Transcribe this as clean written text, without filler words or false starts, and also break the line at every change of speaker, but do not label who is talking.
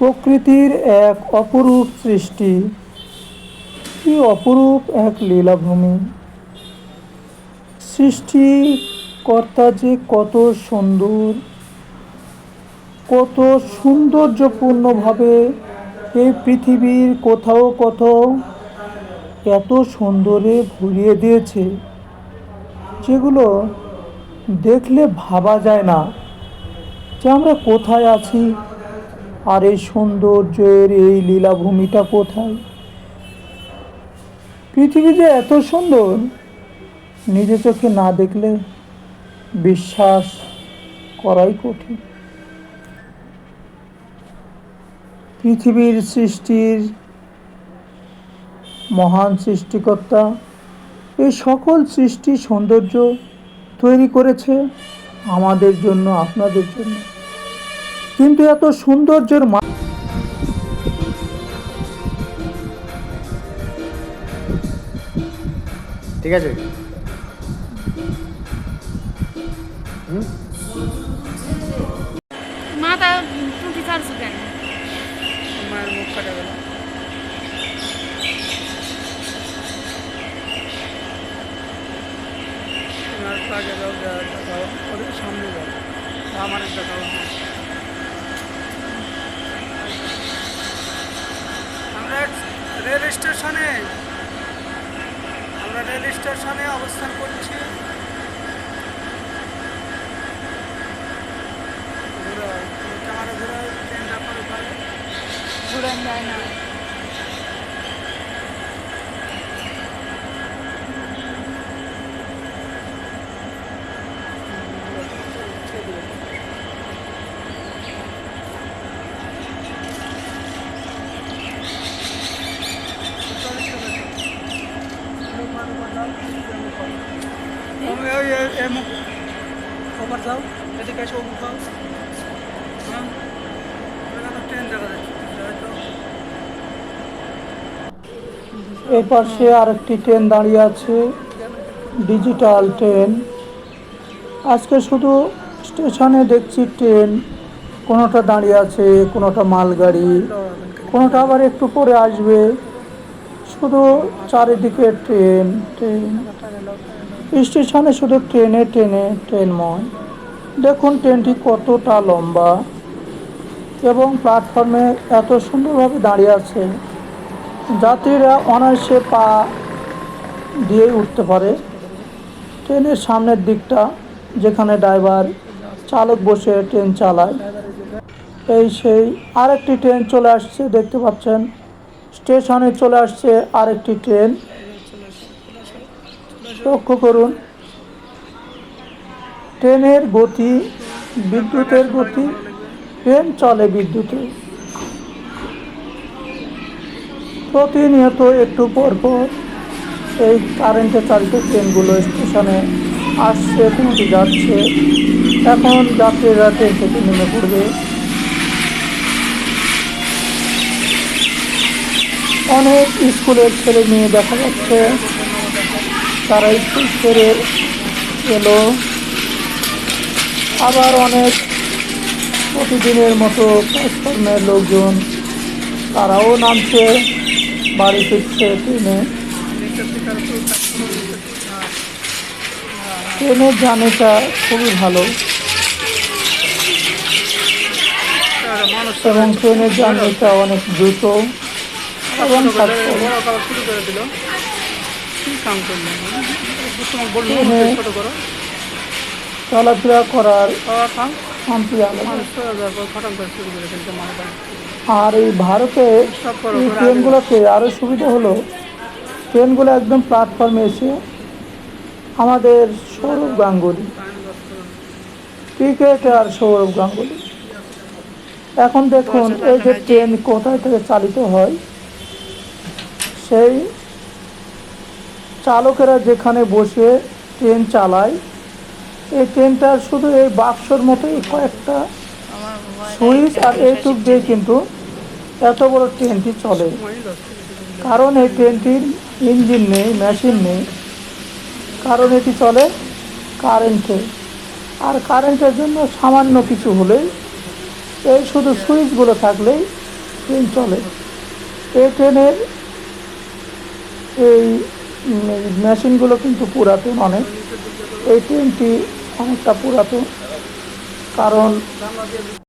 প্রকৃতির এক অপরূপ সৃষ্টি, কি অপরূপ এক লীলাভূমি। সৃষ্টিকর্তা যে কত সুন্দর, কত সৌন্দর্যপূর্ণভাবে এই পৃথিবীর কোথাও কোথাও এত সুন্দরে ভরিয়ে দিয়েছে, যেগুলো দেখলে ভাবা যায় না যে আমরা কোথায় আছি আর এই সৌন্দর্যের এই লীলাভূমিটা কোথায়। পৃথিবী যে এত সুন্দর, নিজে চোখে না দেখলে বিশ্বাস করাই কঠিন। পৃথিবীর সৃষ্টির মহান সৃষ্টিকর্তা এই সকল সৃষ্টি সৌন্দর্য তৈরি করেছে আমাদের জন্য, আপনাদের জন্য। কিন্তু এত সৌন্দর্যের
ঠিক আছে।
মাথা টুটি ছাড়ছে কেন?
মায়ের মুখ কাটা গেল। তোমার কাজে যাও, দেখাও, ওদের সামনে যাও, আমার দেখাও। আমরা রেল স্টেশনে অবস্থান করছি। ক্যামেরা ঘুরে ট্রেনটা করে
ঘুরান যায় না।
ওপর যাও, এদিকে এসে ওপর যাও। হ্যাঁ, ট্রেন দেখা যাচ্ছে।
এই পাশে আরেকটি ট্রেন দাঁড়িয়ে আছে, ডিজিটাল ট্রেন। আজকে শুধু স্টেশনে দেখছি ট্রেন, কোনোটা দাঁড়িয়ে আছে, কোনোটা মালগাড়ি, কোনোটা আবার একটু পরে আসবে। শুধু চারিদিকে ট্রেন ট্রেন, স্টেশনে শুধু ট্রেনময়। দেখুন ট্রেনটি কতটা লম্বা এবং প্ল্যাটফর্মে এত সুন্দরভাবে দাঁড়িয়ে আছে, যাত্রীরা অনায়াসে পা দিয়ে উঠতে পারে। ট্রেনের সামনের দিকটা, যেখানে ড্রাইভার চালক বসে ট্রেন চালায়, এই সেই আরেকটি ট্রেন চলে আসছে, দেখতে পাচ্ছেন স্টেশনে চলে আসছে আরেকটি ট্রেন। লক্ষ্য করুন ট্রেনের গতি, বিদ্যুতের গতি, ট্রেন চলে বিদ্যুতে। প্রতিনিয়ত একটু পরপর এই কারেন্টে চালিত ট্রেনগুলো স্টেশনে আসছে, কোনোটি যাচ্ছে। এখন যাত্রীরা ট্রেন থেকে নেমে পড়বে। অনেক স্কুলের ছেলে মেয়ে দেখা যাচ্ছে, তারা স্কুল ছেড়ে এলো। আবার অনেক প্রতিদিনের মতো প্ল্যাটফর্মের লোকজন, তারাও নামছে, বাড়ি ফিরছে ট্রেনে। ট্রেনের জার্নিটা খুবই ভালো এবং ট্রেনের জার্নিটা অনেক দ্রুত এবং ট্রেনে চলাফেরা করার শান্তি আলাদা। আর এই ভারতে এই ট্রেনগুলোতে আরও সুবিধা হলো, ট্রেনগুলো একদম প্ল্যাটফর্মে এসে আমাদের সৌরভ গাঙ্গুলি, ক্রিকেটার সৌরভ গাঙ্গুলি, এখন দেখুন এই যে ট্রেন কোথায় থেকে চালিত হয়, সেই চালকেরা যেখানে বসে ট্রেন চালায়, এই ট্রেনটার শুধু এই বাক্সর মতোই কয়েকটা সুইচ আর এইটুক দিয়ে কিন্তু এত বড় ট্রেনটি চলে। কারণ এই ট্রেনটির ইঞ্জিন নেই, মেশিন নেই, কারণ এটি চলে কারেন্টে। আর কারেন্টের জন্য সামান্য কিছু হলেই, এই শুধু সুইচগুলো থাকলেই ট্রেন চলে। এই ট্রেনের এই মেশিনগুলো কিন্তু পুরাতন অনেক। এই ট্রেনটি অনেকটা পুরাতন, কারণ